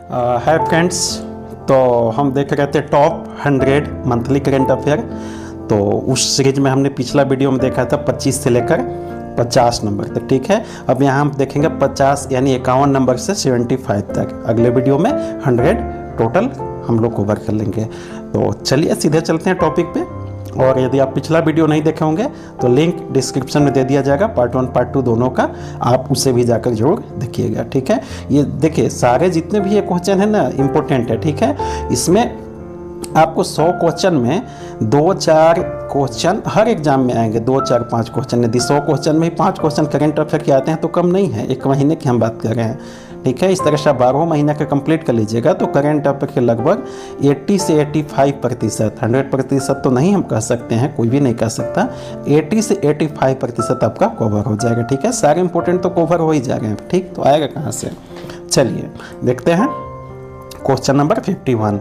Hi friends. तो हम देख रहे थे टॉप 100 मंथली करेंट अफेयर। तो उस सीरीज में हमने पिछला वीडियो में देखा था 25 से लेकर 50 नंबर तक, ठीक है। अब यहाँ हम देखेंगे 50 यानी 51 नंबर से 75 तक। अगले वीडियो में 100 टोटल हम लोग कवर कर लेंगे। तो चलिए सीधे चलते हैं टॉपिक पे। और यदि आप पिछला वीडियो नहीं देखे होंगे तो लिंक डिस्क्रिप्शन में दे दिया जाएगा, पार्ट 1 पार्ट 2 दोनों का। आप उसे भी जाकर जरूर देखिएगा, ठीक है। ये देखिए सारे जितने भी ये क्वेश्चन है ना इम्पोर्टेंट है, ठीक है। इसमें आपको 100 क्वेश्चन में 2-4 क्वेश्चन हर एग्जाम में आएंगे, 2-4-5 क्वेश्चन। यदि 100 क्वेश्चन में ही 5 क्वेश्चन करेंट अफेयर के आते हैं तो कम नहीं है। एक महीने की हम बात कर रहे हैं, ठीक है। इस तरह से 12 महीने का कंप्लीट कर लीजिएगा तो करेंट अफेयर के लगभग 80 से 85%, 100% तो नहीं हम कह सकते हैं, कोई भी नहीं कह सकता, 80 से 85% आपका कवर हो जाएगा, ठीक है। सारे इंपॉर्टेंट तो कवर हो ही जाएंगे, ठीक। तो आएगा कहाँ से, चलिए देखते हैं। क्वेश्चन नंबर 51,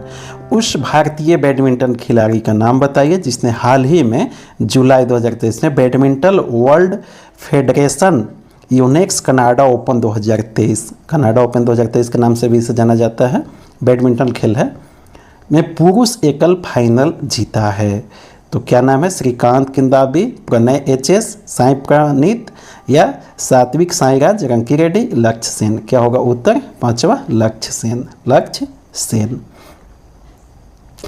उस भारतीय बैडमिंटन खिलाड़ी का नाम बताइए जिसने हाल ही में जुलाई 2023 में badminton world federation Unix Canada open 2023, Canada open 2023 के नाम से भी इसे जाना जाता है, बैडमिंटन खेल है, में पुरुष एकल फाइनल जीता है। तो क्या नाम है? श्रीकांत किदांबी, प्रणय HS, साई प्रणीत या सात्विक साईराज रंकीरेड्डी, लक्ष्य सेन। क्या होगा उत्तर? पांचवा लक्ष्य सेन। लक्ष्य सेन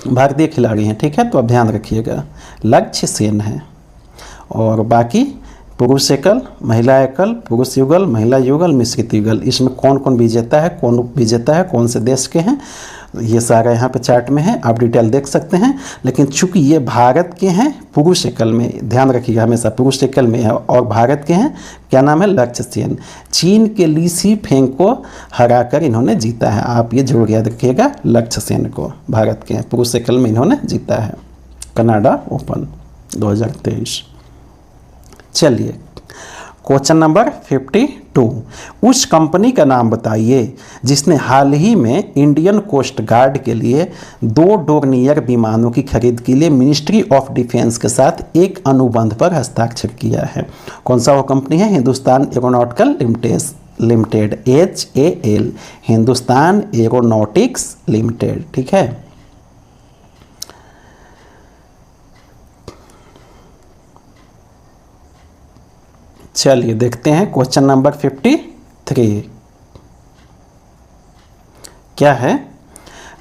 भारतीय खिलाड़ी हैं, ठीक है। तो अब ध्यान रखिएगा लक्ष्य सेन है। और बाकी पुरुष एकल, महिला एकल, पुरुष युगल, महिला युगल, मिश्रित युगल, इसमें कौन कौन विजेता है, कौन विजेता है, कौन से देश के हैं, ये सारा यहाँ पे चार्ट में है, आप डिटेल देख सकते हैं। लेकिन चूंकि ये भारत के हैं पुरुष एकल में, ध्यान रखिएगा हमेशा पुरुष एकल में है, और भारत के हैं, क्या नाम है? लक्ष्य सेन। चीन के ली सी फेंग को हराकर इन्होंने जीता है, आप ये जरूर याद रखिएगा। लक्ष्य सेन को भारत के पुरुष एकल में इन्होंने जीता है कनाडा ओपन 2023। चलिए क्वेश्चन नंबर 52, उस कंपनी का नाम बताइए जिसने हाल ही में इंडियन कोस्ट गार्ड के लिए 2 डोर्नियर विमानों की खरीद के लिए मिनिस्ट्री ऑफ डिफेंस के साथ एक अनुबंध पर हस्ताक्षर किया है। कौन सा वो कंपनी है? Hindustan aeronautical limited, HAL, Hindustan aeronautics limited, ठीक है। चलिए देखते हैं क्वेश्चन नंबर 53, क्या है?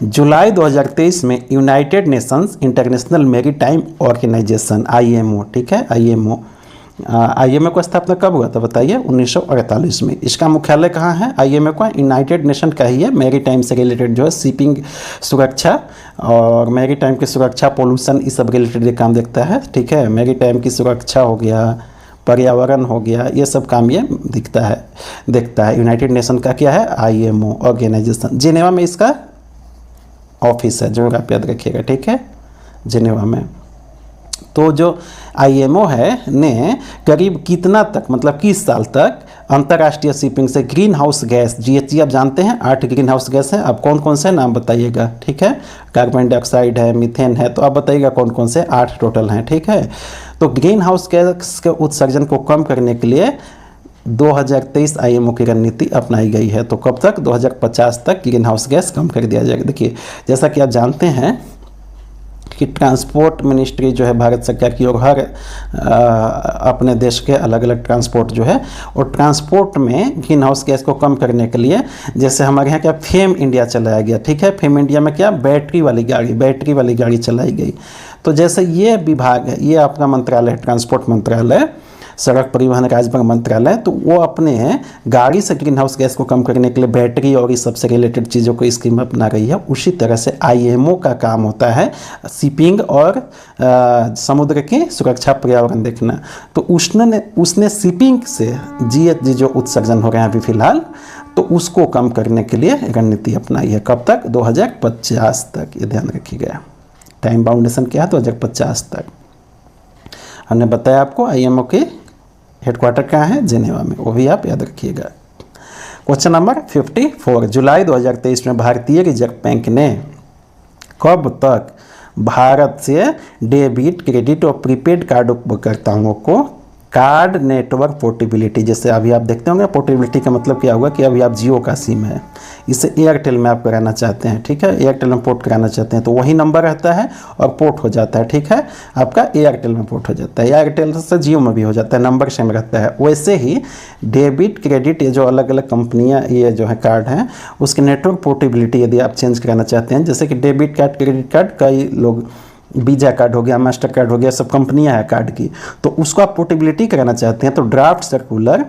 जुलाई 2023 में United Nations International Maritime Organization IMO, ठीक है, IMO का स्थापना कब हुआ था बताइए? 1948 में। इसका मुख्यालय कहाँ है? IMO का यूनाइटेड नेशन का ही है। मैरीटाइम से रिलेटेड जो है शिपिंग सुरक्षा और मैरीटाइम की सुरक्षा, पोल्यूशन, इस सब रिलेटेड काम देखता है, ठीक है। मैरीटाइम की सुरक्षा हो गया, पर्यावरण हो गया, ये सब काम ये देखता है। यूनाइटेड नेशन का क्या है? IMO organisation. जिनेवा में इसका ऑफिस है, जो आप याद रखिएगा, ठीक है, जिनेवा में। तो जो IMO है ने करीब कितना तक, मतलब किस साल तक अंतर्राष्ट्रीय शिपिंग से ग्रीन हाउस गैस, GHG आप जानते हैं, 8 ग्रीन हाउस गैस हैं। अब कौन कौन से नाम बताइएगा, ठीक है। कार्बन डाइऑक्साइड है, मीथेन है, तो आप बताइएगा कौन कौन से, 8 टोटल हैं, ठीक है। तो ग्रीन हाउस गैस के उत्सर्जन को कम करने के लिए 2023 IMO की रणनीति अपनाई गई है। तो कब तक? 2050 तक ग्रीन हाउस गैस कम कर दिया जाएगा। देखिए जैसा कि आप जानते हैं कि ट्रांसपोर्ट मिनिस्ट्री जो है भारत सरकार की, और हर अपने देश के अलग अलग ट्रांसपोर्ट जो है, और ट्रांसपोर्ट में ग्रीन हाउस गैस को कम करने के लिए, जैसे हमारे यहाँ क्या फेम इंडिया चलाया गया, ठीक है। फेम इंडिया में क्या? बैटरी वाली गाड़ी चलाई गई। तो जैसे ये विभाग है, ये आपका मंत्रालय है, ट्रांसपोर्ट मंत्रालय, सड़क परिवहन राजमार्ग मंत्रालय, तो वो अपने गाड़ी से ग्रीन हाउस गैस को कम करने के लिए बैटरी और इस सबसे रिलेटेड चीज़ों को स्कीम अपना रही है। उसी तरह से IMO का काम होता है शिपिंग और समुद्र की सुरक्षा, पर्यावरण देखना। तो उसने शिपिंग से GHG जो उत्सर्जन हो रहे हैं अभी फिलहाल, तो उसको कम करने के लिए रणनीति अपनाई है। कब तक? 2050 तक, ये ध्यान रखिएगा। टाइम बाउंडेशन क्या है? 2050 तक। हमने बताया आपको IMO के हेडक्वार्टर कहाँ है? जिनेवा में, वो भी आप याद रखिएगा। क्वेश्चन नंबर 54, जुलाई 2023 में भारतीय रिजर्व बैंक ने कब तक भारत से डेबिट, क्रेडिट और प्रीपेड कार्ड उपभोक्ताओं को कार्ड नेटवर्क पोर्टेबिलिटी, जैसे अभी आप देखते होंगे पोर्टेबिलिटी का मतलब क्या हुआ कि अभी आप जियो का सिम है, इसे एयरटेल में आप कराना चाहते हैं, ठीक है, एयरटेल में पोर्ट कराना चाहते हैं तो वही नंबर रहता है और पोर्ट हो जाता है, ठीक है, आपका एयरटेल में पोर्ट हो जाता है, एयरटेल से जियो में भी हो जाता है, नंबर सेम रहता है। वैसे ही डेबिट क्रेडिट ये जो अलग अलग कंपनियाँ ये जो है कार्ड हैं उसकी नेटवर्क पोर्टेबिलिटी यदि आप चेंज कराना चाहते हैं, जैसे कि डेबिट कार्ड, क्रेडिट कार्ड, कई लोग वीजा कार्ड हो गया, मास्टर कार्ड हो गया, सब कंपनियां हैं कार्ड की, तो उसको आप पोर्टेबिलिटी कराना चाहते हैं तो ड्राफ्ट सर्कुलर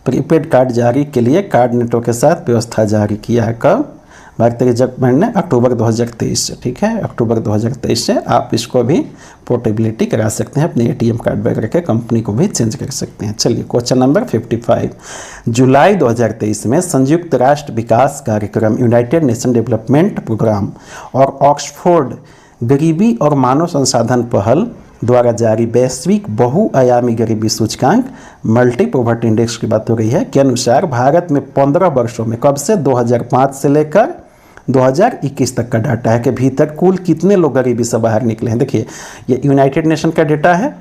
प्रीपेड कार्ड जारी के लिए कार्ड नेटवर्क के साथ व्यवस्था जारी किया है। कब? भारतीय रिजर्व बैंक ने अक्टूबर 2023 से, ठीक है, अक्टूबर 2023 से आप इसको भी पोर्टेबिलिटी करा सकते हैं, अपने एटीएम कार्ड वगैरह के कंपनी को भी चेंज कर सकते हैं। चलिए क्वेश्चन नंबर 55, जुलाई 2023 में संयुक्त राष्ट्र विकास कार्यक्रम, यूनाइटेड नेशन डेवलपमेंट प्रोग्राम और ऑक्सफोर्ड गरीबी और मानव संसाधन पहल द्वारा जारी वैश्विक बहुआयामी गरीबी सूचकांक मल्टी पॉवर्टी इंडेक्स की बात हो रही है के अनुसार भारत में 15 वर्षों में, कब से 2005 से लेकर 2021 तक का डाटा है कि भीतर कुल कितने लोग गरीबी से बाहर निकले हैं। देखिए ये यूनाइटेड नेशन का डेटा है,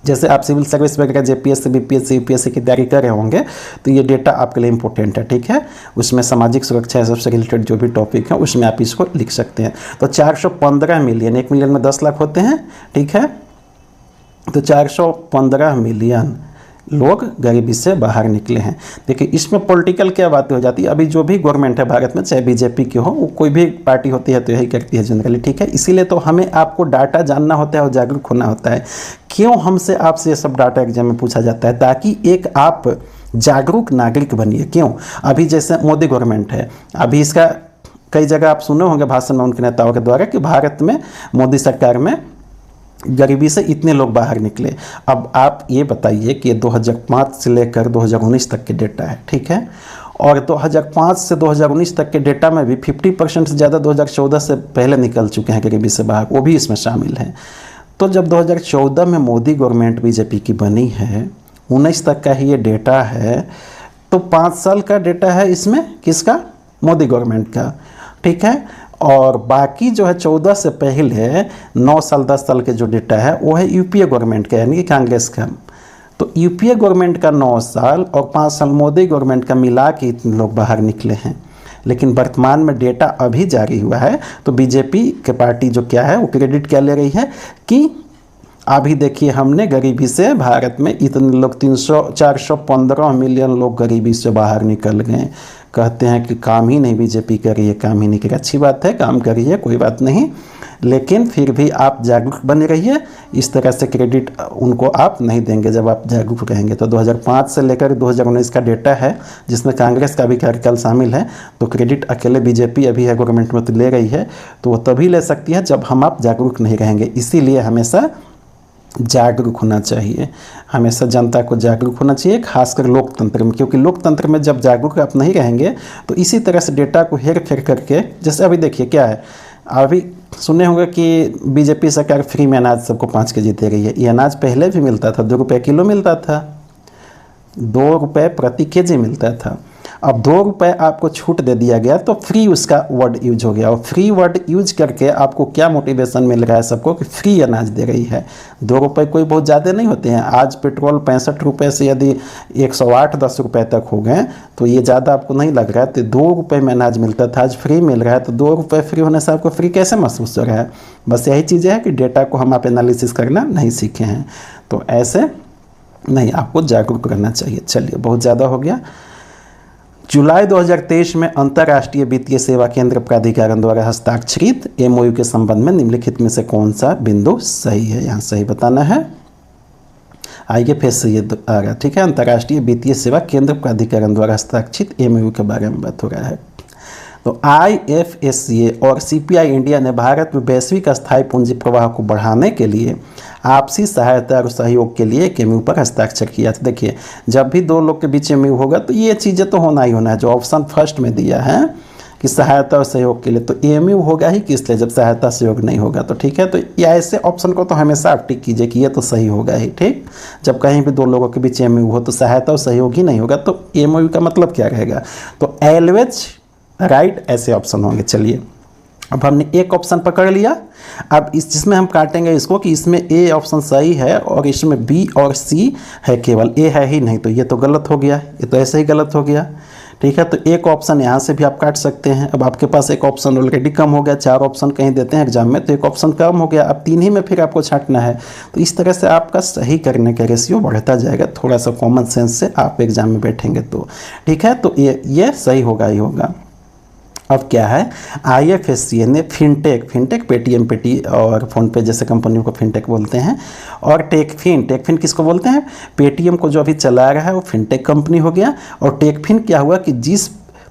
जैसे आप सिविल सर्विस वगैरह जेपीएससी, बीपीएससी, यूपीएससी की तैयारी कर रहे होंगे तो ये डेटा आपके लिए इंपॉर्टेंट है, ठीक है, उसमें सामाजिक सुरक्षा सबसे रिलेटेड जो भी टॉपिक है उसमें आप इसको लिख सकते हैं। तो 415 मिलियन, 1 मिलियन में 10 लाख होते हैं, ठीक है, तो 415 मिलियन लोग गरीबी से बाहर निकले हैं। देखिए इसमें पॉलिटिकल क्या बातें हो जाती है, अभी जो भी गवर्नमेंट है भारत में, चाहे बीजेपी की हो, वो कोई भी पार्टी होती है तो यही करती है जनरली, ठीक है, इसीलिए तो हमें आपको डाटा जानना होता है और जागरूक होना होता है। क्यों हमसे आपसे ये सब डाटा एग्जाम में पूछा जाता है? ताकि एक आप जागरूक नागरिक बनिए। क्यों? अभी जैसे मोदी गवर्नमेंट है, अभी इसका कई जगह आप सुने होंगे भाषण में उनके नेताओं के द्वारा कि भारत में मोदी सरकार में गरीबी से इतने लोग बाहर निकले। अब आप ये बताइए कि 2005 से लेकर 2019 तक के डेटा है, ठीक है, और 2005 से 2019 तक के डेटा में भी 50% से ज़्यादा 2014 से पहले निकल चुके हैं गरीबी से बाहर, वो भी इसमें शामिल हैं। तो जब 2014 में मोदी गवर्नमेंट बीजेपी की बनी है, 19 तक का ही ये डेटा है, तो 5 साल का डेटा है इसमें, किसका? मोदी गवर्नमेंट का, ठीक है, और बाकी जो है 14 से पहले 9 साल 10 साल के जो डेटा है वो है यूपीए गवर्नमेंट का, यानी कि कांग्रेस का। तो यूपीए गवर्नमेंट का 9 साल और 5 साल मोदी गवर्नमेंट का मिला के इतने लोग बाहर निकले हैं। लेकिन वर्तमान में डेटा अभी जारी हुआ है तो बीजेपी के पार्टी जो क्या है वो क्रेडिट क्या ले रही है कि अभी देखिए हमने गरीबी से भारत में इतने लोग 415 मिलियन लोग गरीबी से बाहर निकल गए। कहते हैं कि काम ही नहीं बीजेपी कर रही है, काम ही नहीं कर रही। अच्छी बात है, काम कर रही है, कोई बात नहीं, लेकिन फिर भी आप जागरूक बने रहिए। इस तरह से क्रेडिट उनको आप नहीं देंगे जब आप जागरूक रहेंगे। तो 2005 से लेकर 2019 का डेटा है जिसमें कांग्रेस का भी कार्यकाल शामिल है, तो क्रेडिट अकेले बीजेपी अभी है गवर्नमेंट में तो ले रही है, तो वो तभी ले सकती है जब हम आप जागरूक नहीं रहेंगे। इसीलिए हमेशा जागरूक होना चाहिए, हमेशा जनता को जागरूक होना चाहिए, खासकर लोकतंत्र में, क्योंकि लोकतंत्र में जब जागरूक आप नहीं रहेंगे तो इसी तरह से डेटा को हेर फेर करके, जैसे अभी देखिए क्या है, अभी सुने होंगे कि बीजेपी सरकार फ्री में अनाज सबको 5 केजी दे रही है। ये अनाज पहले भी मिलता था, 2 रुपये किलो मिलता था, 2 रुपये प्रति केजी मिलता था। अब 2 रुपये आपको छूट दे दिया गया तो फ्री उसका वर्ड यूज हो गया, और फ्री वर्ड यूज करके आपको क्या मोटिवेशन मिल रहा है सबको कि फ्री अनाज दे रही है। 2 रुपये कोई बहुत ज़्यादा नहीं होते हैं। आज पेट्रोल 65 रुपये से यदि 108-10 रुपये तक हो गए तो ये ज़्यादा आपको नहीं लग रहा है। तो 2 रुपये में अनाज मिलता था, आज फ्री मिल रहा है, तो 2 रुपये फ्री होने से आपको फ्री कैसे महसूस हो रहा है? बस यही चीज़ें है कि डेटा को हम आप एनालिसिस करना नहीं सीखे हैं, तो ऐसे नहीं, आपको जागरूक रहना चाहिए। चलिए बहुत ज़्यादा हो गया। जुलाई 2023 में अंतर्राष्ट्रीय वित्तीय सेवा केंद्र प्राधिकरण द्वारा हस्ताक्षरित एमओयू के संबंध में निम्नलिखित में से कौन सा बिंदु सही है? यहाँ सही बताना है। आइए फिर से ये आ रहा, ठीक है, अंतर्राष्ट्रीय वित्तीय सेवा केंद्र प्राधिकरण द्वारा हस्ताक्षरित एमओयू के बारे में बात हो रहा है। तो IFSCA और CPI इंडिया ने भारत में वैश्विक स्थायी पूंजी प्रवाह को बढ़ाने के लिए आपसी सहायता और सहयोग के लिए एक एमओयू पर हस्ताक्षर किया। तो देखिए जब भी 2 लोग के बीच एमओयू होगा तो ये चीज़ें तो होना ही होना है। जो ऑप्शन फर्स्ट में दिया है कि सहायता और सहयोग के लिए, तो एमओयू होगा ही किस लिए जब सहायता सहयोग नहीं होगा, तो ठीक है। तो ये ऐसे ऑप्शन को तो हमेशा आप टिक कीजिए कि ये तो सही होगा ही, ठीक। जब कहीं भी 2 लोगों के बीच एमओयू हो तो सहायता और सहयोग ही नहीं होगा, तो एमओयू का मतलब क्या रहेगा? तो ऑलवेज राइट ऐसे ऑप्शन होंगे। चलिए अब हमने एक ऑप्शन पकड़ लिया। अब इस जिसमें हम काटेंगे इसको कि इसमें ए ऑप्शन सही है और इसमें बी और सी है, केवल ए है ही नहीं, तो ये तो गलत हो गया, ये तो ऐसे ही गलत हो गया। ठीक है, तो एक ऑप्शन यहाँ से भी आप काट सकते हैं। अब आपके पास एक ऑप्शन ऑलरेडी कम हो गया, 4 ऑप्शन कहीं देते हैं एग्जाम में तो एक ऑप्शन कम हो गया, अब 3 ही में फिर आपको छांटना है। तो इस तरह से आपका सही करने का रेशियो बढ़ता जाएगा, थोड़ा सा कॉमन सेंस से आप एग्जाम में बैठेंगे तो। ठीक है, तो ये सही होगा ही होगा। अब क्या है, IFSC ने फिनटेक पेटीएम और फ़ोनपे जैसे कंपनियों को फिनटेक बोलते हैं, और टेकफिन किसको बोलते हैं, पेटीएम को जो अभी चला रहा है वो फिनटेक कंपनी हो गया। और टेकफिन क्या हुआ कि जिस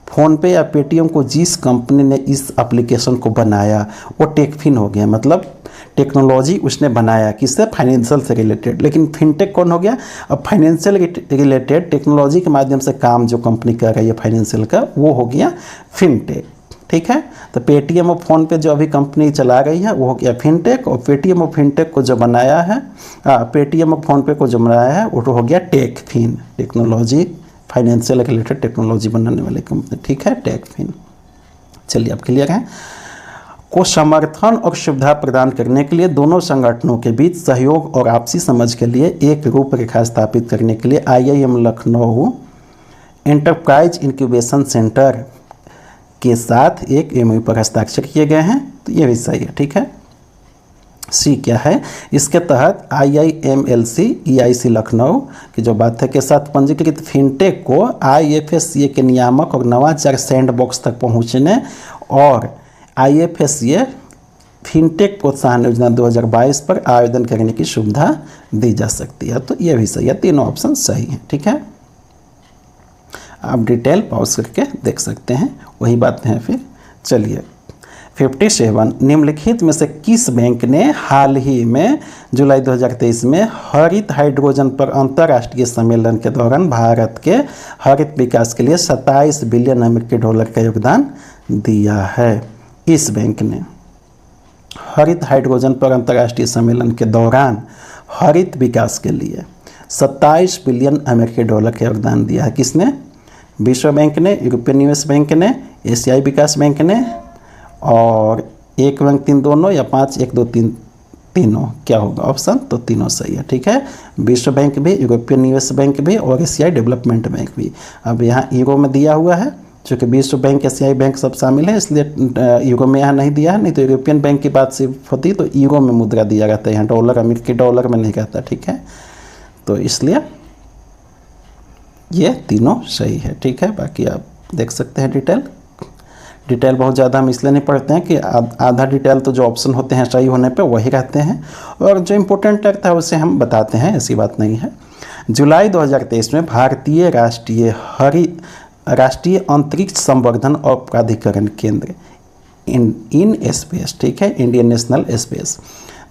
फ़ोनपे या पेटीएम को जिस कंपनी ने इस एप्लीकेशन को बनाया वो टेकफिन हो गया, मतलब टेक्नोलॉजी उसने बनाया किससे, फाइनेंशियल से रिलेटेड। लेकिन फिनटेक कौन हो गया, अब फाइनेंशियल रिलेटेड टेक्नोलॉजी के माध्यम से काम जो कंपनी कर रही है फाइनेंशियल का, वो हो गया फिनटेक। ठीक है, तो पेटीएम और फ़ोनपे जो अभी कंपनी चला रही है वो हो गया फिनटेक, और पेटीएम और फिनटेक को जो बनाया है, पेटीएम और फ़ोनपे को जो बनाया है वो तो हो गया टेकफिन, टेक्नोलॉजी फाइनेंशियल रिलेटेड टेक्नोलॉजी बनाने वाली कंपनी। ठीक है, टेकफिन। चलिए अब क्लियर है। को समर्थन और सुविधा प्रदान करने के लिए दोनों संगठनों के बीच सहयोग और आपसी समझ के लिए एक रूपरेखा स्थापित करने के लिए IIM Lucknow enterprise incubation centre के साथ एक MOU पर हस्ताक्षर किए गए हैं, तो ये भी सही है। ठीक है, सी क्या है, इसके तहत IIMLC EIC लखनऊ की जो बात है के साथ पंजीकृत फिनटेक को IFSCA के नियामक और नवाचार सैंडबॉक्स तक पहुंचने और IFSCA फिनटेक प्रोत्साहन योजना 2022 पर आवेदन करने की सुविधा दी जा सकती है, तो ये भी सही है, तीनों ऑप्शन सही हैं। ठीक है, आप डिटेल पॉज करके देख सकते हैं, वही बातें हैं फिर। चलिए 57, निम्नलिखित में से किस बैंक ने हाल ही में जुलाई 2023 में हरित हाइड्रोजन पर अंतर्राष्ट्रीय सम्मेलन के दौरान भारत के हरित विकास के लिए 27 बिलियन अमेरिकी डॉलर का योगदान दिया है? किस बैंक ने हरित हाइड्रोजन पर अंतर्राष्ट्रीय सम्मेलन के दौरान हरित विकास के लिए 27 बिलियन अमेरिकी डॉलर का योगदान दिया है? किसने? विश्व बैंक ने, यूरोपियन निवेश बैंक ने, एशियाई विकास बैंक ने, और 1 बैंक 3 दोनों, या 5 1 2 3 तीनों? क्या होगा ऑप्शन? तो तीनों सही है। ठीक है, विश्व बैंक भी, यूरोपियन निवेश बैंक भी और एशियाई डेवलपमेंट बैंक भी। अब यहाँ यूरो में दिया हुआ है, चूँकि विश्व बैंक एशियाई बैंक सब शामिल है, इसलिए यूरो में यहाँ नहीं दिया है, नहीं तो यूरोपियन बैंक की बात सिर्फ होती तो यूरो में मुद्रा दिया जाता है, यहाँ डॉलर अमेरिकी डॉलर में नहीं रहता। ठीक है, तो इसलिए ये तीनों सही है। ठीक है, बाकी आप देख सकते हैं डिटेल बहुत ज़्यादा हम इसलिए नहीं पढ़ते हैं कि आधा डिटेल तो जो ऑप्शन होते हैं सही होने पे वही रहते हैं, और जो इम्पोर्टेंट लगता है उसे हम बताते हैं, ऐसी बात नहीं है। जुलाई 2023 में भारतीय राष्ट्रीय अंतरिक्ष संवर्धन और प्राधिकरण केंद्र इन स्पेस, ठीक है, इंडियन नेशनल स्पेस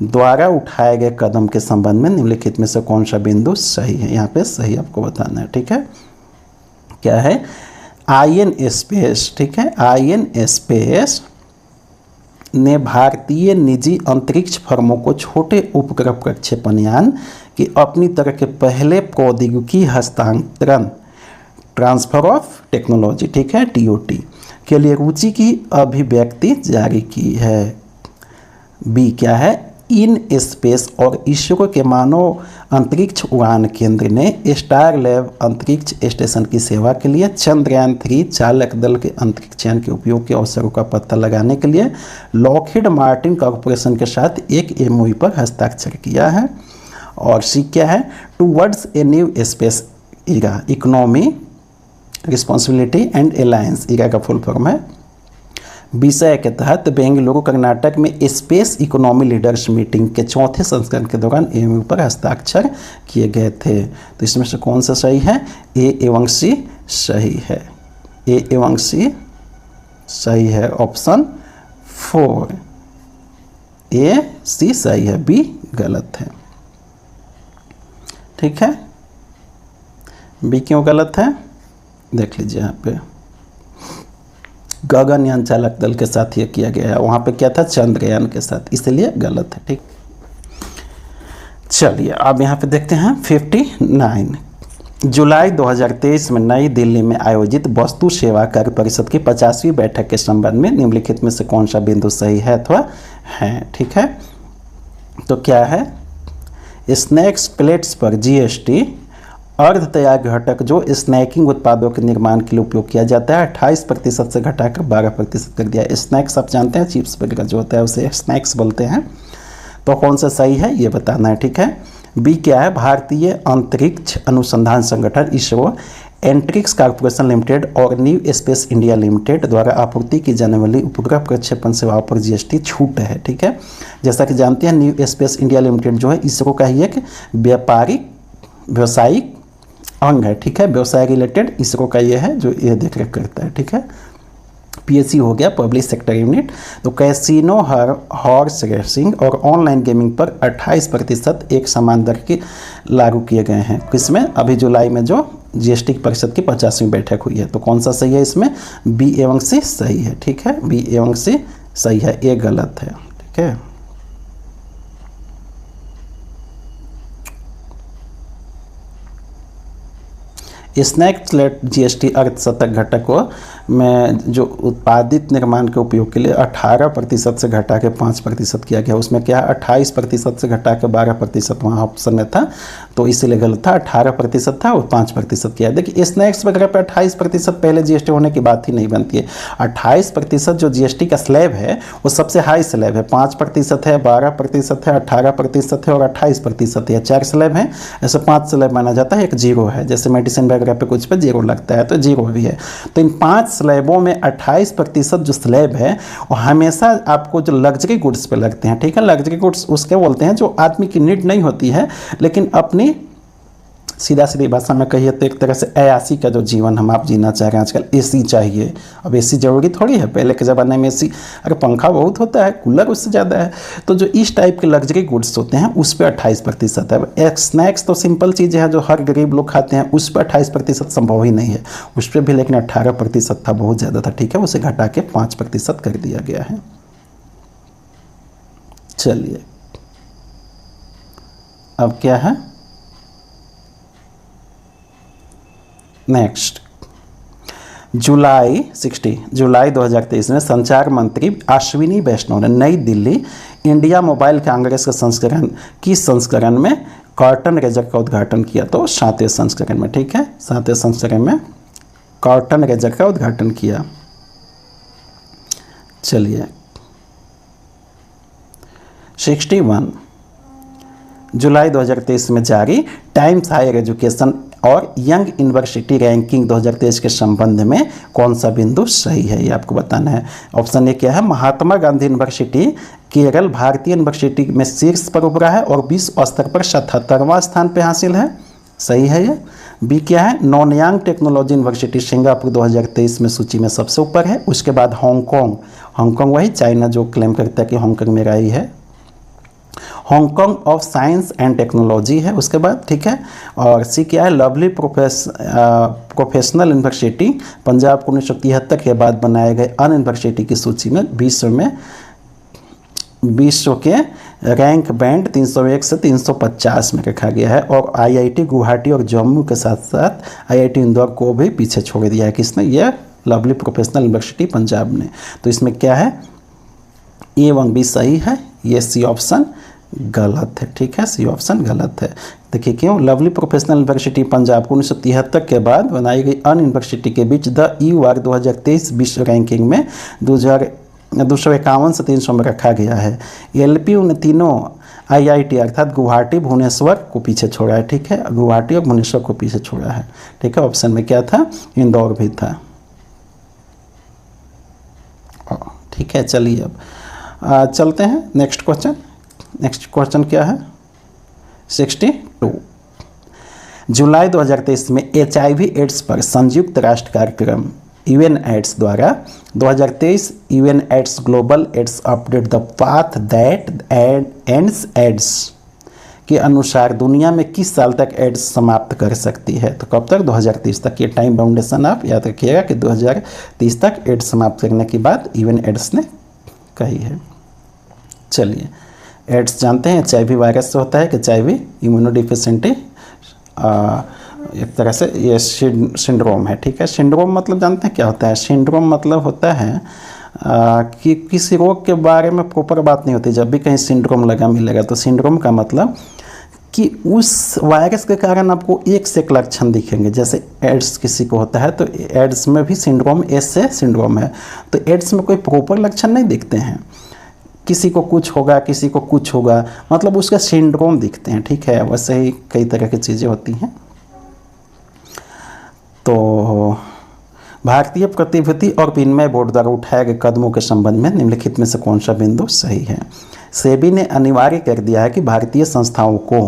द्वारा उठाए गए कदम के संबंध में निम्नलिखित में से कौन सा बिंदु सही है? यहाँ पे सही आपको बताना है। ठीक है, क्या है? IN स्पेस, ठीक है, IN स्पेस ने भारतीय निजी अंतरिक्ष फर्मों को छोटे उपग्रह प्रक्षेपण यान की अपनी तरह के पहले प्रौद्योगिकी हस्तांतरण, ट्रांसफर ऑफ टेक्नोलॉजी, ठीक है, TOT के लिए रुचि की अभिव्यक्ति जारी की है। बी क्या है? इन स्पेस और इसरो के मानव अंतरिक्ष उड़ान केंद्र ने स्टार लैब अंतरिक्ष स्टेशन की सेवा के लिए चंद्रयान 3 चालक दल के अंतरिक्ष यान के उपयोग के अवसरों का पता लगाने के लिए लॉकहीड मार्टिन कॉर्पोरेशन के साथ एक MOU पर हस्ताक्षर किया है। और सी क्या है? Towards a new space era, economy responsibility and alliance, ERA का फुल फॉर्म है, विषय के तहत बेंगलुरु कर्नाटक में स्पेस इकोनॉमी लीडर्स मीटिंग के 4थे संस्करण के दौरान MOU पर हस्ताक्षर किए गए थे। तो इसमें से कौन सा सही है? A एवं C सही है, A एवं C सही है, ऑप्शन 4 A C सही है, B गलत है। ठीक है, B क्यों गलत है? देख लीजिए, यहाँ पे गगनयान चालक दल के साथ ये किया गया है, वहाँ पे क्या था? चंद्रयान के साथ, इसलिए गलत है। ठीक, चलिए अब यहाँ पे देखते हैं 59, जुलाई 2023 में नई दिल्ली में आयोजित वस्तु सेवा कर परिषद की 50वीं बैठक के संबंध में निम्नलिखित में से कौन सा बिंदु सही है अथवा है? ठीक है, तो क्या है? स्नैक्स प्लेट्स पर जीएसटी अर्ध तैयार घटक जो स्नैकिंग उत्पादों के निर्माण के लिए उपयोग किया जाता है 28% से घटाकर 12% कर दिया। स्नैक्स आप जानते हैं, चिप्स वगैरह जो होता है उसे स्नैक्स बोलते हैं। तो कौन सा सही है ये बताना है। ठीक है, बी क्या है? भारतीय अंतरिक्ष अनुसंधान संगठन इसरो, एंट्रिक्स कॉर्पोरेशन लिमिटेड और न्यू स्पेस इंडिया लिमिटेड द्वारा आपूर्ति की जाने वाली उपग्रह प्रक्षेपण सेवाओं पर जीएसटी छूट है। ठीक है, जैसा कि जानते हैं न्यू स्पेस इंडिया लिमिटेड जो है इसरो का ही एक व्यावसायिक अंग है। ठीक है, व्यवसाय रिलेटेड इसरो का ये है जो ये देख रेख करता है। ठीक है, पीएससी हो गया, पब्लिक सेक्टर यूनिट। तो कैसीनो, हॉर्स रेसिंग और ऑनलाइन गेमिंग पर 28% एक समान दर के लागू किए गए हैं। किसमें? अभी जुलाई में जो जीएसटी परिषद की 50वीं बैठक हुई है। तो कौन सा सही है इसमें? बी एवं सी सही है। ठीक है, बी एवं सी सही है, ए गलत है। ठीक है, स्नैक प्लेट जीएसटी अर्धशतक घटकों में जो उत्पादित निर्माण के उपयोग के लिए 18% से घटा के 5% किया गया। उसमें क्या 28% से घटा के 12% वहाँ ऑप्शन में था, तो इसीलिए गलत था। 18% था और 5% किया। देखिए स्नैक्स वगैरह पे 28% पहले जीएसटी होने की बात ही नहीं बनती है। 28% जो जीएसटी का स्लैब है वो सबसे हाई स्लैब है। 5% है, 12% है, 18% है और 28% है। 4 स्लैब हैं, ऐसे 5 स्लैब माना जाता है, एक जीरो है। जैसे मेडिसिन वगैरह पे कुछ पे जीरो लगता है तो जीरो भी है। तो इन 5 स्लैबों में 28% जो स्लैब है वो हमेशा आपको जो लग्जरी गुड्स पे लगते हैं। ठीक है, लग्जरी गुड्स उसके बोलते हैं जो आदमी की नीड नहीं होती है लेकिन अपनी सीधा सीधी भाषा में कहिए तो एक तरह से अयासी का जो जीवन हम आप जीना चाह रहे हैं। आजकल एसी चाहिए, अब एसी जरूरी थोड़ी है। पहले के ज़माने में एसी, अरे पंखा बहुत होता है, कूलर उससे ज़्यादा है। तो जो इस टाइप के लग्जरी गुड्स होते हैं उस पर 28% है। एक स्नैक्स तो सिंपल चीज़ है जो हर गरीब लोग खाते हैं, उस पर 28% संभव ही नहीं है। उस पर भी लेकिन 18% था, बहुत ज़्यादा था। ठीक है, उसे घटा के 5% कर दिया गया है। चलिए अब क्या है नेक्स्ट, जुलाई 2023 में संचार मंत्री अश्विनी वैष्णव ने नई दिल्ली इंडिया मोबाइल कांग्रेस के संस्करण में कर्टन रेजर का उद्घाटन किया। तो 7वें संस्करण में। ठीक है, 7वें संस्करण में कर्टन रेजर का उद्घाटन किया। चलिए 61 जुलाई 2023 में जारी टाइम्स हायर एजुकेशन और यंग यूनिवर्सिटी रैंकिंग 2023 के संबंध में कौन सा बिंदु सही है ये आपको बताना है। ऑप्शन ए क्या है? महात्मा गांधी यूनिवर्सिटी केरल भारतीय यूनिवर्सिटी में शीर्ष पर उभरा है और विश्व स्तर पर 77वां स्थान पे हासिल है। सही है ये। बी क्या है? नोनयांग टेक्नोलॉजी यूनिवर्सिटी सिंगापुर 2023 में सूची में सबसे ऊपर है। उसके बाद हांगकांग वही चाइना जो क्लेम करता है कि हांगकांग मेरा ही है। Hong Kong of science and technology है उसके बाद। ठीक है, और सी क्या है? लवली प्रोफेशनल यूनिवर्सिटी पंजाब को 1973 के बाद बनाए गए अन यूनिवर्सिटी की सूची में विश्व के रैंक बैंड 301 से 350 में रखा गया है। और आईआईटी गुवाहाटी और जम्मू के साथ साथ आईआईटी इंदौर को भी पीछे छोड़ दिया है। किसने? यह लवली प्रोफेशनल यूनिवर्सिटी पंजाब ने। तो इसमें क्या है? ए व बी सही है, ये सी ऑप्शन गलत है। ठीक है, सी ऑप्शन गलत है। देखिए क्यों? लवली प्रोफेशनल यूनिवर्सिटी पंजाब को 1973 के बाद बनाई गई अन यूनिवर्सिटी के बीच द यूआर 2023 विश्व रैंकिंग में 251 से 300 में रखा गया है। एलपी उन तीनों आईआईटी अर्थात गुवाहाटी भुवनेश्वर को पीछे छोड़ा है। ठीक है, गुवाहाटी और भुवनेश्वर को पीछे छोड़ा है। ठीक है, ऑप्शन में क्या था? इंदौर भी था। ठीक है, चलिए अब चलते हैं नेक्स्ट क्वेश्चन। नेक्स्ट क्वेश्चन क्या है? 62 जुलाई 2023 में HIV एड्स पर संयुक्त राष्ट्र कार्यक्रम UNAIDS द्वारा 2023 UNAIDS global AIDS update the path that ends AIDS के अनुसार दुनिया में किस साल तक एड्स समाप्त कर सकती है? तो कब तक? 2030 तक। ये टाइम बाउंडेशन आप याद रखिएगा कि 2030 तक एड्स समाप्त करने की बात UNAIDS ने कही है। चलिए एड्स जानते हैं HIV वायरस से होता है कि HIV इम्यूनोडिफिशियेंटी एक तरह से ये सिंड्रोम है, ठीक है। सिंड्रोम मतलब जानते हैं क्या होता है? सिंड्रोम मतलब होता है कि किसी रोग के बारे में प्रॉपर बात नहीं होती। जब भी कहीं सिंड्रोम लगा मिलेगा तो सिंड्रोम का मतलब कि उस वायरस के कारण आपको एक से एक लक्षण दिखेंगे। जैसे एड्स किसी को होता है तो एड्स में भी सिंड्रोम, एड्स से सिंड्रोम है, तो एड्स में कोई प्रॉपर लक्षण नहीं दिखते हैं, किसी को कुछ होगा किसी को कुछ होगा, मतलब उसका सिंड्रोम दिखते हैं, ठीक है। वैसे ही कई तरह की चीज़ें होती हैं। तो भारतीय प्रतिभूति और विनिमय बोर्ड द्वारा उठाए गए कदमों के संबंध में निम्नलिखित में से कौन सा बिंदु सही है? सेबी ने अनिवार्य कर दिया है कि भारतीय संस्थाओं को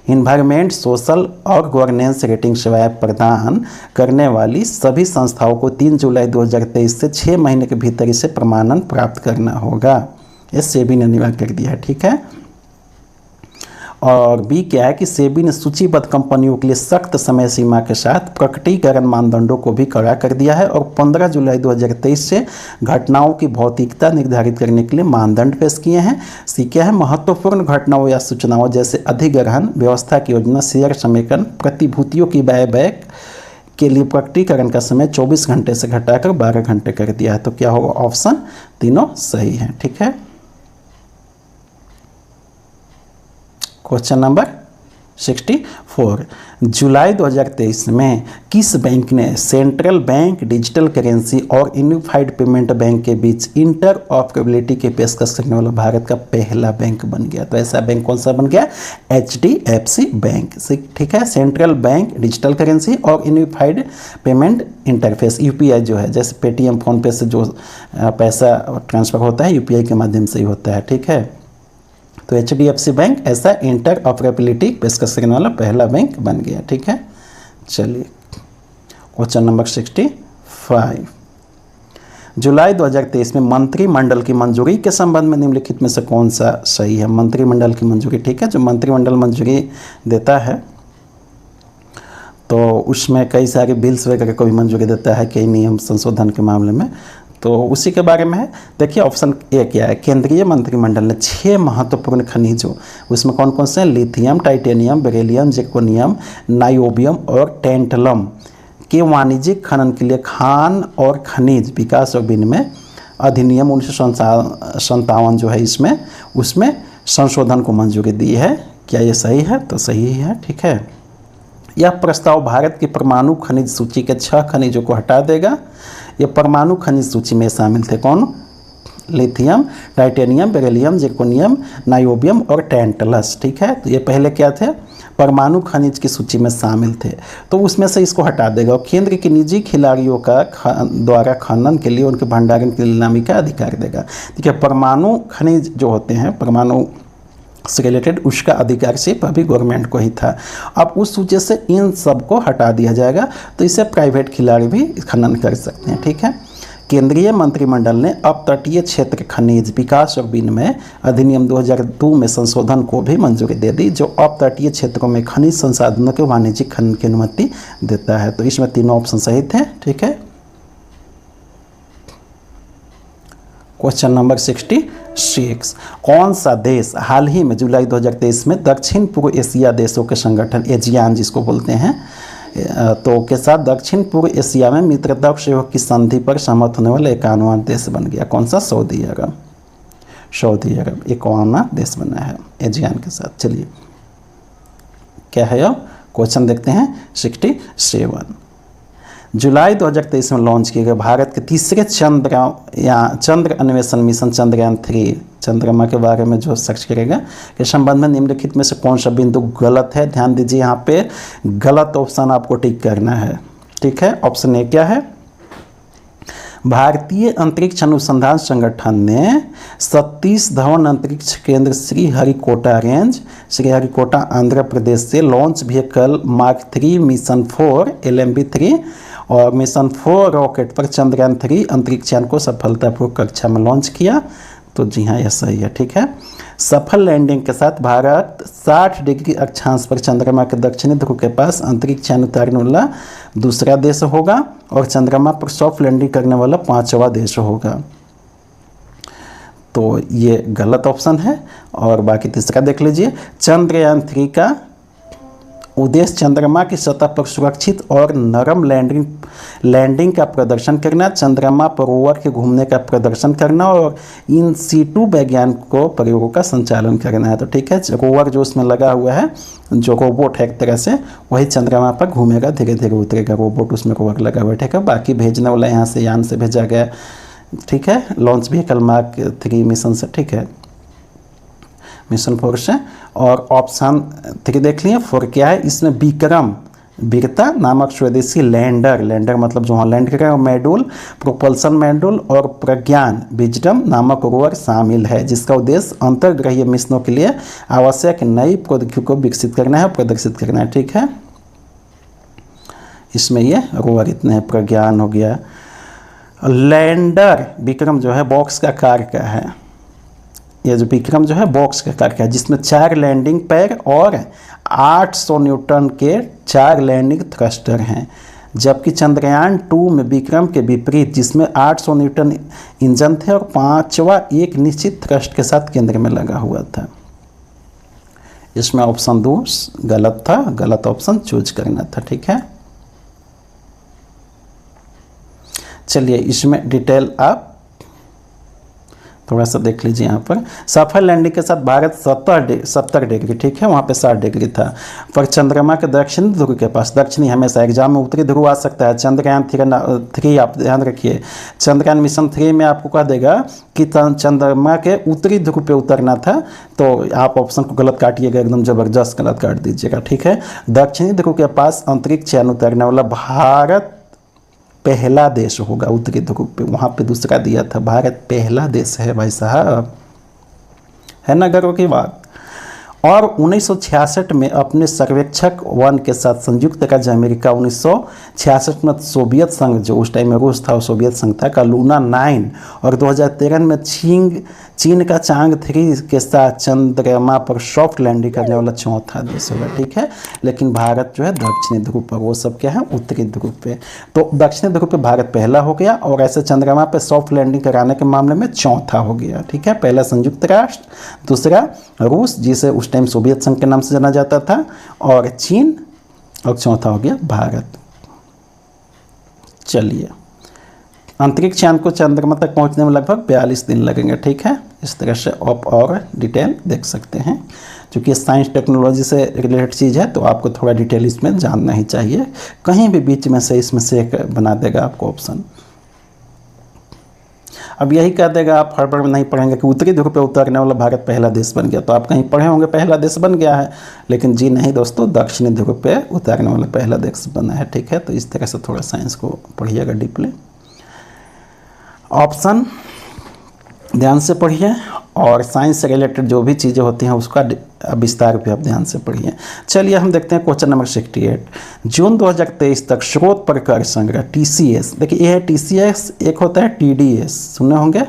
इन्वायरमेंट, सोशल और गवर्नेंस रेटिंग सेवाएं प्रदान करने वाली सभी संस्थाओं को 3 जुलाई 2023 से 6 महीने के भीतर इसे प्रमाणन प्राप्त करना होगा। ये सेबी ने अनिवार्य कर दिया है, ठीक है। और बी क्या है कि सेबी ने सूचीबद्ध कंपनियों के लिए सख्त समय सीमा के साथ प्रकटीकरण मानदंडों को भी कड़ा कर दिया है और 15 जुलाई 2023 से घटनाओं की भौतिकता निर्धारित करने के लिए मानदंड पेश किए हैं। सी क्या है? महत्वपूर्ण घटनाओं या सूचनाओं जैसे अधिग्रहण, व्यवस्था की योजना, शेयर समेकन, प्रतिभूतियों की बायबैक के लिए प्रकटीकरण का समय 24 घंटे से घटाकर 12 घंटे कर दिया है। तो क्या होगा? ऑप्शन तीनों सही है, ठीक है। क्वेश्चन नंबर 64, जुलाई 2023 में किस बैंक ने सेंट्रल बैंक, डिजिटल करेंसी और यूनिफाइड पेमेंट बैंक के बीच इंटर ऑपरेबिलिटी की पेशकश करने वाला भारत का पहला बैंक बन गया? तो ऐसा बैंक कौन सा बन गया? HDFC बैंक, ठीक है। सेंट्रल बैंक, डिजिटल करेंसी और यूनिफाइड पेमेंट इंटरफेस, UPI जो है, जैसे पेटीएम, फोनपे से जो पैसा ट्रांसफ़र होता है UPI के माध्यम से ही होता है, ठीक है। तो HDFC बैंक ऐसा इंटर ऑपरेबिलिटी पेशकश करने वाला पहला बैंक बन गया, ठीक है। चलिए क्वेश्चन नंबर 65, जुलाई 2023 में मंत्रिमंडल की मंजूरी के संबंध में निम्नलिखित में से कौन सा सही है? मंत्रिमंडल की मंजूरी, ठीक है। जो मंत्रिमंडल मंजूरी देता है तो उसमें कई सारे बिल्स वगैरह को भी मंजूरी देता है, कई नियम संशोधन के मामले में, तो उसी के बारे में है। देखिए ऑप्शन ए क्या है? केंद्रीय मंत्रिमंडल ने 6 महत्वपूर्ण खनिजों, उसमें कौन कौन से हैं? लिथियम, टाइटेनियम, बेरिलियम, जिर्कोनियम, नाइओबियम और टेंटलम के वाणिज्यिक खनन के लिए खान और खनिज विकास और विनिमय अधिनियम 1957 जो है इसमें उसमें संशोधन को मंजूरी दी है। क्या ये सही है? तो सही है, ठीक है। यह प्रस्ताव भारत की परमाणु खनिज सूची के 6 खनिजों को हटा देगा। ये परमाणु खनिज सूची में शामिल थे कौन? लिथियम, टाइटेनियम, बेरिलियम, जिर्कोनियम, नाइओबियम और टैंटलस, ठीक है। तो ये पहले क्या थे? परमाणु खनिज की सूची में शामिल थे, तो उसमें से इसको हटा देगा और केंद्र के निजी खिलाड़ियों का द्वारा खनन के लिए उनके भंडारण की नीलामी का अधिकार देगा। देखिए परमाणु खनिज जो होते हैं, परमाणु से रिलेटेड, उसका अधिकार सिर्फ अभी गवर्नमेंट को ही था। अब उस सूची से इन सब को हटा दिया जाएगा, तो इसे प्राइवेट खिलाड़ी भी खनन कर सकते हैं, ठीक है। केंद्रीय मंत्रिमंडल ने अब तटीय क्षेत्र खनिज विकास और विनिमय अधिनियम 2002 में संशोधन को भी मंजूरी दे दी, जो अब तटीय क्षेत्रों में खनिज संसाधनों के वाणिज्यिक खनन की अनुमति देता है। तो इसमें तीनों ऑप्शन सही थे, ठीक है। क्वेश्चन नंबर 66, कौन सा देश हाल ही में जुलाई 2023 में दक्षिण पूर्व एशिया देशों के संगठन एजियान जिसको बोलते हैं तो के साथ दक्षिण पूर्व एशिया में मित्रता और सहयोग की संधि पर सहमत होने वाला 51वां देश बन गया? कौन सा? सऊदी अरब। सऊदी अरब 51वां देश बना है एजियान के साथ। चलिए क्या है अब क्वेश्चन देखते हैं। 67, जुलाई 2023 में लॉन्च किए गए भारत के तीसरे चंद्र अन्वेषण मिशन चंद्रयान 3 चंद्रमा के बारे में जो सर्च करेगा के संबंध में निम्नलिखित में से कौन सा बिंदु गलत है? ध्यान दीजिए, यहाँ पे गलत ऑप्शन आपको टिक करना है, ठीक है। ऑप्शन ए क्या है? भारतीय अंतरिक्ष अनुसंधान संगठन ने सतीश धवन अंतरिक्ष केंद्र श्रीहरिकोटा रेंज, श्रीहरिकोटा आंध्र प्रदेश से launch vehicle mark 3 mission 4 LMB-3 और मिशन 4 रॉकेट पर चंद्रयान 3 अंतरिक्ष यान को सफलतापूर्वक कक्षा में लॉन्च किया। तो जी हाँ, यह सही है, ठीक है। सफल लैंडिंग के साथ भारत 60 डिग्री अक्षांश पर चंद्रमा के दक्षिणी ध्रुव के पास अंतरिक्ष यान उतारने वाला दूसरा देश होगा और चंद्रमा पर सॉफ्ट लैंडिंग करने वाला 5वां देश होगा। तो ये गलत ऑप्शन है। और बाकी तीसरा देख लीजिए, चंद्रयान 3 का उद्देश्य चंद्रमा की सतह पर सुरक्षित और नरम लैंडिंग का प्रदर्शन करना, चंद्रमा पर रोवर के घूमने का प्रदर्शन करना और इन सीटू वैज्ञानिकों प्रयोगों का संचालन करना है। तो ठीक है, रोवर जो उसमें लगा हुआ है, जो रोबोट है एक तरह से, वही चंद्रमा पर घूमेगा, धीरे धीरे उतरेगा रोबोट, उसमें रोवर लगा हुआ है। ठीक है, बाकी भेजने वाला यहाँ से यान से भेजा गया। ठीक है, लॉन्च व्हीकल मार्क 3 मिशन से। ठीक है, मिशन 4 से। और ऑप्शन 3 देख लिए। 4 क्या है, इसमें विक्रम वीरता नामक स्वदेशी लैंडर मतलब जो वहाँ लैंड करेगा, मॉड्यूल, प्रोपल्सन मॉड्यूल और प्रज्ञान विजडम नामक रोवर शामिल है, जिसका उद्देश्य अंतर्ग्रहीय मिशनों के लिए आवश्यक नई प्रौद्योगिकी को विकसित करना है, प्रदर्शित करना है। ठीक है, इसमें ये रोवर इतने हैं, प्रज्ञान हो गया। लैंडर विक्रम जो है बॉक्स का आकार का है, ये जो विक्रम जो है बॉक्स का आकार का है, जिसमें 4 लैंडिंग पैर और 800 न्यूटन के 4 लैंडिंग थ्रस्टर हैं, जबकि चंद्रयान 2 में विक्रम के विपरीत, जिसमें 800 न्यूटन इंजन थे और 5वां एक निश्चित थ्रस्ट के साथ केंद्र में लगा हुआ था। इसमें ऑप्शन 2 गलत था, गलत ऑप्शन चूज करना था। ठीक है, चलिए इसमें डिटेल आप थोड़ा सा देख लीजिए। यहाँ पर सफल लैंडिंग के साथ भारत 70 डिग्री, ठीक है, वहाँ पे 60 डिग्री था, पर चंद्रमा के दक्षिणी ध्रुव के पास, दक्षिणी हमेशा एग्जाम में उत्तरी ध्रुव आ सकता है। चंद्रयान 3 आप ध्यान रखिए, चंद्रयान मिशन 3 में आपको कह देगा कि चंद्रमा के उत्तरी ध्रुव पे उतरना था, तो आप ऑप्शन को गलत काटिएगा, एकदम ज़बरदस्त गलत काट दीजिएगा। ठीक है, दक्षिणी ध्रुव के पास अंतरिक्ष यान उतरने वाला भारत पहला देश होगा। उत्तरी ध्रुव पे, वहाँ पे दूसरा दिया था, भारत पहला देश है भाई साहब, है ना गर्व की बात। और 1966 में अपने सर्वेक्षक 1 के साथ संयुक्त राज्य अमेरिका 1966 में सोवियत संघ, जो उस टाइम में रूस था, सोवियत संघ था, का लूना 9 और 2013 में चीन का चांग 3 के साथ चंद्रमा पर सॉफ्ट लैंडिंग करने वाला 4था देश होगा। ठीक है, लेकिन भारत जो है दक्षिणी ध्रुव पर, वो सब क्या है उत्तरी ध्रुव पे। तो दक्षिणी ध्रुव पे भारत पहला हो गया और ऐसे चंद्रमा पे सॉफ्ट लैंडिंग कराने के मामले में 4था हो गया। ठीक है, पहला संयुक्त राष्ट्र, दूसरा रूस जिसे उस टाइम सोवियत संघ के नाम से जाना जाता था, और चीन, और 4था हो गया भारत। चलिए, अंतरिक्ष यान को चंद्रमा तक पहुंचने में लगभग 42 दिन लगेंगे। ठीक है, इस तरह से आप और डिटेल देख सकते हैं, क्योंकि साइंस टेक्नोलॉजी से रिलेटेड चीज़ है, तो आपको थोड़ा डिटेल इसमें जानना ही चाहिए। कहीं भी बीच में से इसमें से एक बना देगा आपको ऑप्शन। अब यही कह देगा, आप हड़बड़ में नहीं पढ़ेंगे कि उत्तरी ध्रुव पे उतरने वाला भारत पहला देश बन गया, तो आप कहीं पढ़े होंगे पहला देश बन गया है, लेकिन जी नहीं दोस्तों, दक्षिणी ध्रुव पे उतरने वाला पहला देश बना है। ठीक है, तो इस तरह से थोड़ा साइंस को पढ़िएगा डीपली। ऑप्शन ध्यान से पढ़िए, और साइंस से रिलेटेड जो भी चीज़ें होती हैं उसका विस्तार भी आप ध्यान से पढ़िए। चलिए हम देखते हैं क्वेश्चन नंबर 68। जून 2023 तक स्रोत पर कर संग्रह TCS, देखिए ये है TCS, एक होता है TDS, सुने होंगे,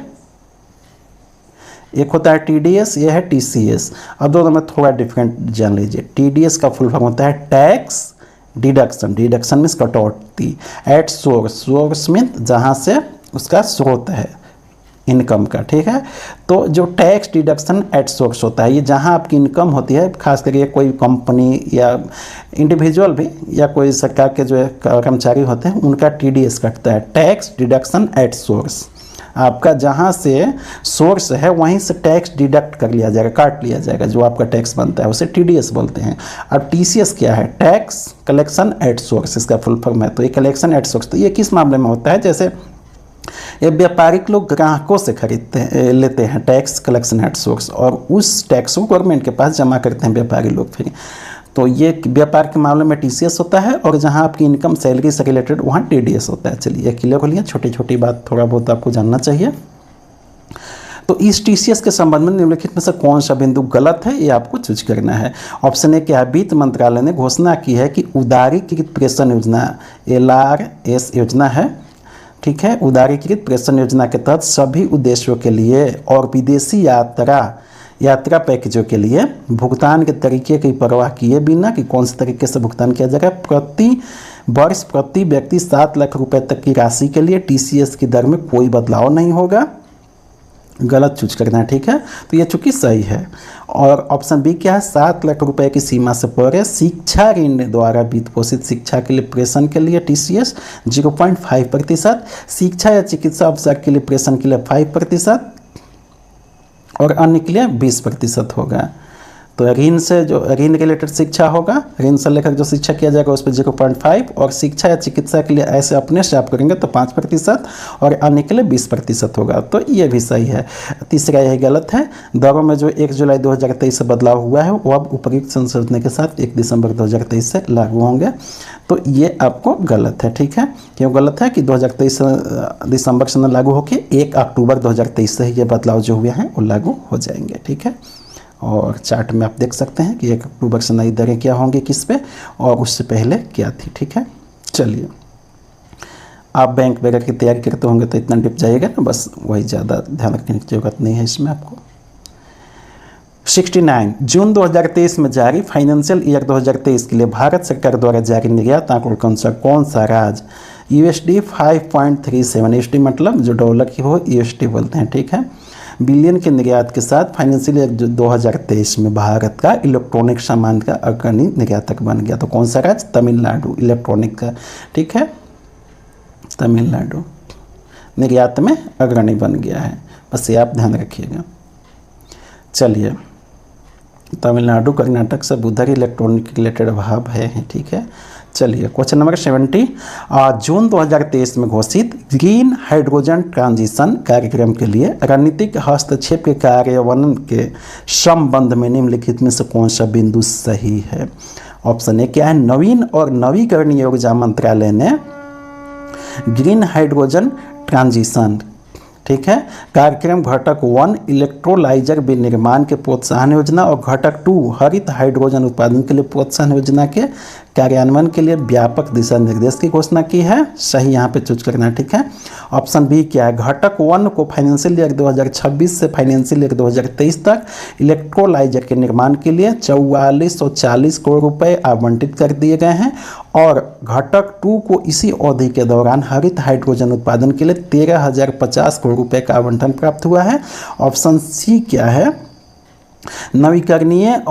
एक होता है TDS, ये है TCS। अब दोनों में थोड़ा डिफरेंट जान लीजिए। TDS का फुल फॉर्म होता है टैक्स डिडक्शन, डिडक्शन मीन्स कटौती, एट सोर्स, सोर्स मीन्स जहाँ से उसका स्रोत है इनकम का। ठीक है, तो जो टैक्स डिडक्शन एट सोर्स होता है, ये जहाँ आपकी इनकम होती है, खास करके कोई कंपनी या इंडिविजुअल भी या कोई सरकार के जो कर्मचारी होते हैं उनका TDS कटता है, टैक्स डिडक्शन एट सोर्स। आपका जहाँ से सोर्स है वहीं से टैक्स डिडक्ट कर लिया जाएगा, काट लिया जाएगा, जो आपका टैक्स बनता है उसे TDS बोलते हैं। अब TCS क्या है, टैक्स कलेक्शन एट सोर्स, इसका फुल फॉर्म है। तो ये कलेक्शन एट सोर्स, तो ये किस मामले में होता है, जैसे ये व्यापारिक लोग ग्राहकों से खरीदते हैं, लेते हैं टैक्स कलेक्शन एट सोर्स, और उस टैक्स को गवर्नमेंट के पास जमा करते हैं व्यापारी लोग फिर। तो ये व्यापार के मामले में TCS होता है, और जहां आपकी इनकम सैलरी से रिलेटेड वहां TDS होता है। चलिए क्लियर हो लिया, छोटी छोटी बात थोड़ा बहुत आपको जानना चाहिए। तो इस TCS के संबंध में निम्नलिखित में से कौन सा बिंदु गलत है, ये आपको चूज करना है। ऑप्शन ए क्या है, वित्त मंत्रालय ने घोषणा की है कि उदारीकृत प्रेषण योजना LRS योजना है, ठीक है, उदारीकृत प्रेषण योजना के तहत सभी उद्देश्यों के लिए और विदेशी यात्रा पैकेजों के लिए भुगतान के तरीके की परवाह किए बिना कि कौन से तरीके से भुगतान किया जाएगा, प्रति वर्ष प्रति व्यक्ति 7 लाख रुपए तक की राशि के लिए TCS की दर में कोई बदलाव नहीं होगा। गलत चूज करना है, ठीक है। तो ये चूंकि सही है। और ऑप्शन बी क्या है, 7 लाख रुपए की सीमा से परे शिक्षा ऋण द्वारा वित्त पोषित शिक्षा के लिए प्रेषण के लिए TCS 0.5%, शिक्षा या चिकित्सा अवसर के लिए प्रेषण के लिए 5% और अन्य के लिए 20% होगा। तो ऋण से जो ऋण रिलेटेड शिक्षा होगा, ऋण से लेकर जो शिक्षा किया जाएगा उस पर 0.5, और शिक्षा या चिकित्सा के लिए ऐसे अपने से आप करेंगे तो 5% और अन्य के लिए 20% होगा। तो ये भी सही है। तीसरा यही गलत है। दरों में जो 1 जुलाई 2023 से बदलाव हुआ है वो अब उपयुक्त संशोधन के साथ 1 दिसंबर 2023 से लागू होंगे। तो ये आपको गलत है, ठीक है। क्यों गलत है कि 2023 दिसंबर से न लागू होकर 1 अक्टूबर 2023 से ही ये बदलाव जो हुए हैं वो लागू हो जाएंगे, ठीक है। और चार्ट में आप देख सकते हैं कि 1 अक्टूबर से नई दरें क्या होंगी किस पे और उससे पहले क्या थी, ठीक है। चलिए, आप बैंक वगैरह की तैयारी करते होंगे तो इतना डिप जाइएगा ना, बस वही ज़्यादा ध्यान रखने की जरूरत नहीं है इसमें आपको। 69 जून 2023 में जारी फाइनेंशियल ईयर 2023 के लिए भारत सरकार द्वारा जारी निर्यात आंकड़ों के अनुसार कौन सा राज्य USD 5.37 USD मतलब जो डॉलर की हो USD बोलते हैं, ठीक है, बिलियन के निर्यात के साथ फाइनेंशियल ईयर 2023 में भारत का इलेक्ट्रॉनिक सामान का अग्रणी निर्यातक बन गया। तो कौन सा राज्य? तमिलनाडु, इलेक्ट्रॉनिक का, ठीक है, तमिलनाडु निर्यात में अग्रणी बन गया है। बस ये आप ध्यान रखिएगा। चलिए, तमिलनाडु कर्नाटक सब उधर इलेक्ट्रॉनिक रिलेटेड हब है, ठीक है। चलिए, क्वेश्चन नंबर 70 जून 2023 में घोषित ग्रीन हाइड्रोजन ट्रांजिशन कार्यक्रम के लिए रणनीतिक हस्तक्षेप के कार्यान्वयन के संबंध में निम्नलिखित में से कौन सा बिंदु सही है? ऑप्शन ए क्या है, नवीन और नवीकरणीय ऊर्जा मंत्रालय ने ग्रीन हाइड्रोजन ट्रांजिशन, ठीक है, कार्यक्रम घटक 1 इलेक्ट्रोलाइजर विनिर्माण के प्रोत्साहन योजना और घटक 2 हरित हाइड्रोजन उत्पादन के लिए प्रोत्साहन योजना के कार्यान्वयन के लिए व्यापक दिशा निर्देश की घोषणा की है। सही यहाँ पे चूज करना है, ठीक है। ऑप्शन बी क्या है, घटक 1 को फाइनेंशियल ईयर 2026 से फाइनेंशियल ईयर 2023 तक इलेक्ट्रोलाइजर के निर्माण के लिए 4440 करोड़ रुपए आवंटित कर दिए गए हैं और घटक 2 को इसी अवधि के दौरान हरित हाइड्रोजन उत्पादन के लिए 13,050 करोड़ रुपए का आवंटन प्राप्त हुआ है। ऑप्शन सी क्या है, नवीकरणीय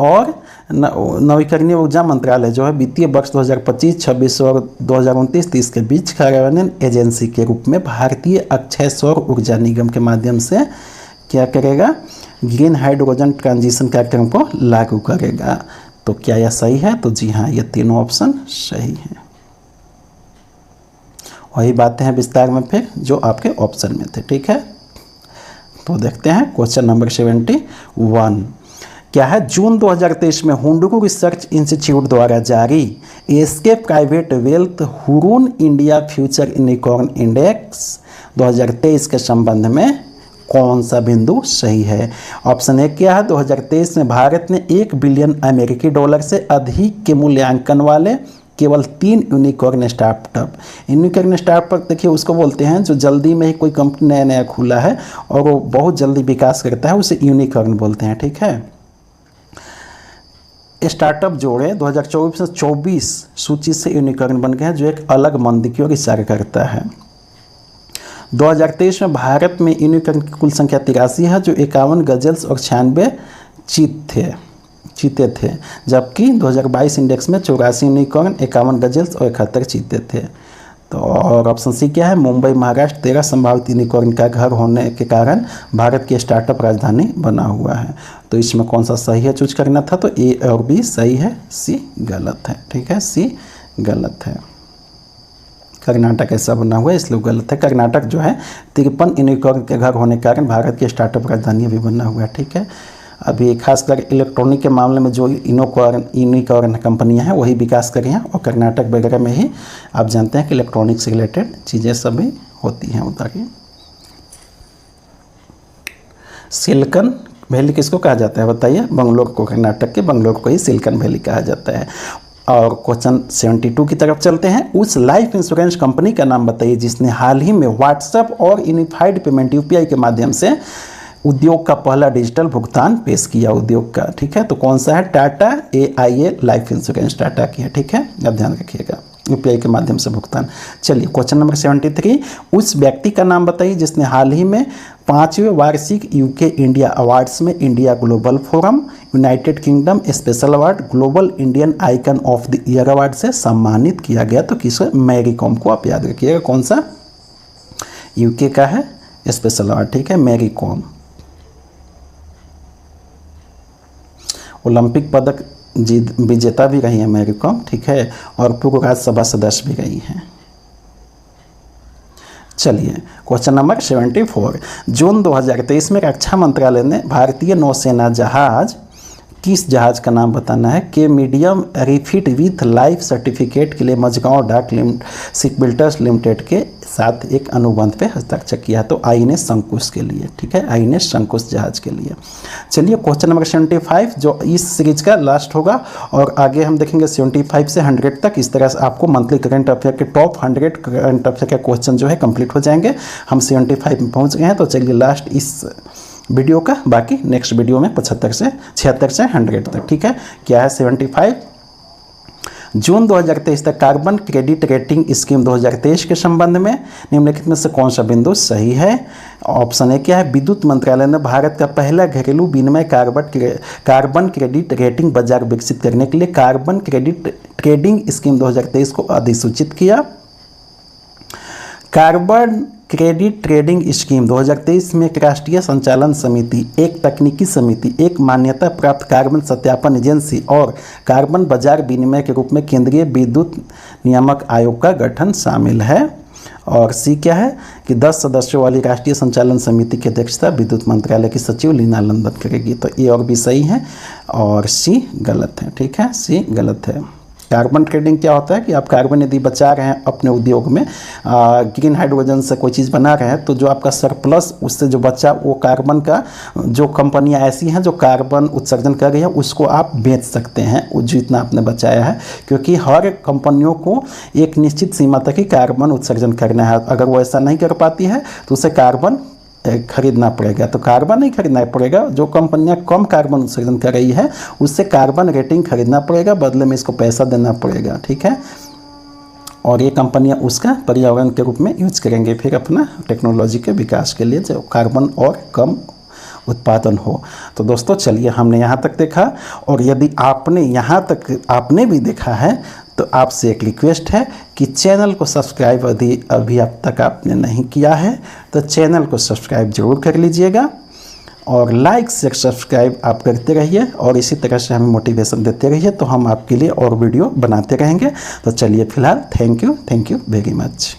ऊर्जा मंत्रालय जो है वित्तीय वर्ष 2025-26 और 2029-30 के बीच कार्यान्वयन एजेंसी के रूप में भारतीय अक्षय सौर ऊर्जा निगम के माध्यम से क्या करेगा, ग्रीन हाइड्रोजन ट्रांजिशन कार्यक्रम को लागू करेगा। तो क्या यह सही है? तो जी हाँ, ये तीनों ऑप्शन सही हैं। वही बातें हैं विस्तार में फिर जो आपके ऑप्शन में थे, ठीक है। तो देखते हैं क्वेश्चन नंबर 71 क्या है, जून 2023 में हुंडको रिसर्च इंस्टीट्यूट द्वारा जारी ASK private wealth Hurun India future unicorn index 2023 के संबंध में कौन सा बिंदु सही है? ऑप्शन ए क्या है, 2023 में भारत ने $1 बिलियन अमेरिकी डॉलर से अधिक के मूल्यांकन वाले केवल 3 यूनिकॉर्न स्टार्टअप। यूनिकॉर्न स्टार्टअप देखिए उसको बोलते हैं जो जल्दी में ही कोई कंपनी नया नया खुला है और वो बहुत जल्दी विकास करता है, उसे यूनिकॉर्न बोलते हैं, ठीक है। स्टार्टअप जोड़े 2024 से 24 सूची से यूनिकॉर्न बन गए हैं जो एक अलग मंदी की ओर इशारा करता है। 2023 में भारत में यूनिकॉर्न की कुल संख्या 83 है जो 51 गजल्स और 96 चीते थे, जबकि 2022 इंडेक्स में 84 यूनिकॉर्न, 51 गजल्स और 71 चीते थे। तो और ऑप्शन सी क्या है, मुंबई महाराष्ट्र 13 संभावित यूनिकॉर्न का घर होने के कारण भारत की स्टार्टअप राजधानी बना हुआ है। तो इसमें कौन सा सही है चूज करना था? तो ए और बी सही है, सी गलत है, ठीक है, सी गलत है। कर्नाटक ऐसा बना हुआ है इसलिए गलत है। कर्नाटक जो है 53 यूनिकॉर्न के घर होने के कारण भारत की स्टार्टअप राजधानी भी बना हुआ है, ठीक है। अभी खासकर इलेक्ट्रॉनिक के मामले में जो यूनिकॉर्न कंपनियां हैं वही विकास कर रही हैं और कर्नाटक वगैरह में ही आप जानते हैं कि इलेक्ट्रॉनिक से रिलेटेड चीज़ें सभी होती हैं उधर ही। सिलिकॉन वैली किसको कहा जाता है बताइए? बंगलोर को, कर्नाटक के बंगलोर को ही सिलिकॉन वैली कहा जाता है। और क्वेश्चन 72 की तरफ चलते हैं। उस लाइफ इंश्योरेंस कंपनी का नाम बताइए जिसने हाल ही में व्हाट्सएप और यूनिफाइड पेमेंट UPI के माध्यम से उद्योग का पहला डिजिटल भुगतान पेश किया उद्योग का, ठीक है। तो कौन सा है? Tata AIA life insurance Tata की है, ठीक है, आप ध्यान रखिएगा, UPI के माध्यम से भुगतान। चलिए क्वेश्चन नंबर 73, उस व्यक्ति का नाम बताइए जिसने हाल ही में 5वें वार्षिक यूके इंडिया अवार्ड्स में India global forum United kingdom special award global Indian icon of the year award से सम्मानित किया गया। तो किसको? मैरी कॉम को आप याद रखिएगा। कौन सा? यूके का है स्पेशल अवार्ड, ठीक है, मैरी कॉम। ओलंपिक पदक विजेता भी रही है मैरी कॉम, ठीक है, और पूर्व राज्यसभा सदस्य भी रही हैं। चलिए क्वेश्चन नंबर 74। जून 2023 में रक्षा मंत्रालय ने भारतीय नौसेना जहाज, किस जहाज का नाम बताना है, के medium refit with life certificate के लिए मझगांव डाक शिपबिल्डर्स लिमिटेड के साथ एक अनुबंध पे हस्ताक्षर किया। तो आईएनएस शंकुश के लिए, ठीक है, आईएनएस शंकुश जहाज के लिए। चलिए क्वेश्चन नंबर 75 जो इस सीरीज का लास्ट होगा, और आगे हम देखेंगे 75 से 100 तक। इस तरह से आपको मंथली करंट अफेयर के टॉप 100 करंट अफेयर के क्वेश्चन जो है कंप्लीट हो जाएंगे। हम 75 में पहुँच गए हैं। तो चलिए लास्ट इस वीडियो का, बाकी नेक्स्ट वीडियो में 76 से 100 तक, ठीक है। क्या है 75? जून 2023 तक कार्बन क्रेडिट रेटिंग स्कीम 2023 के संबंध में निम्नलिखित में से कौन सा बिंदु सही है? ऑप्शन ए क्या है? विद्युत मंत्रालय ने भारत का पहला घरेलू विनिमय कार्बन क्रेडिट रेटिंग बाजार विकसित करने के लिए कार्बन क्रेडिट ट्रेडिंग स्कीम 2023 को अधिसूचित किया। कार्बन क्रेडिट ट्रेडिंग स्कीम 2023 में एक राष्ट्रीय संचालन समिति, एक तकनीकी समिति, एक मान्यता प्राप्त कार्बन सत्यापन एजेंसी और कार्बन बाजार विनिमय के रूप में केंद्रीय विद्युत नियामक आयोग का गठन शामिल है। और सी क्या है कि 10 सदस्यों वाली राष्ट्रीय संचालन समिति की अध्यक्षता विद्युत मंत्रालय की सचिव लीना लंदन करेगी। तो ए और बी सही है और सी गलत है, ठीक है, सी गलत है। कार्बन ट्रेडिंग क्या होता है कि आप कार्बन यदि बचा रहे हैं अपने उद्योग में, ग्रीन हाइड्रोजन से कोई चीज़ बना रहे हैं, तो जो आपका सरप्लस उससे जो बचा वो कार्बन का, जो कंपनियां ऐसी हैं जो कार्बन उत्सर्जन कर रही है उसको आप बेच सकते हैं वो जितना आपने बचाया है, क्योंकि हर कंपनियों को एक निश्चित सीमा तक ही कार्बन उत्सर्जन करना है। अगर वो ऐसा नहीं कर पाती है तो उसे कार्बन खरीदना पड़ेगा। तो कार्बन नहीं खरीदना पड़ेगा, जो कंपनियां कम कार्बन उत्सर्जन कर रही है उससे कार्बन रेटिंग खरीदना पड़ेगा, बदले में इसको पैसा देना पड़ेगा, ठीक है। और ये कंपनियां उसका पर्यावरण के रूप में यूज करेंगे फिर अपना टेक्नोलॉजी के विकास के लिए, जो कार्बन और कम उत्पादन हो। तो दोस्तों चलिए हमने यहाँ तक देखा, और यदि आपने यहाँ तक आपने भी देखा है तो आपसे एक रिक्वेस्ट है कि चैनल को सब्सक्राइब अभी अब तक आपने नहीं किया है तो चैनल को सब्सक्राइब जरूर कर लीजिएगा, और लाइक शेयर सब्सक्राइब आप करते रहिए, और इसी तरह से हमें मोटिवेशन देते रहिए, तो हम आपके लिए और वीडियो बनाते रहेंगे। तो चलिए फिलहाल थैंक यू वेरी मच।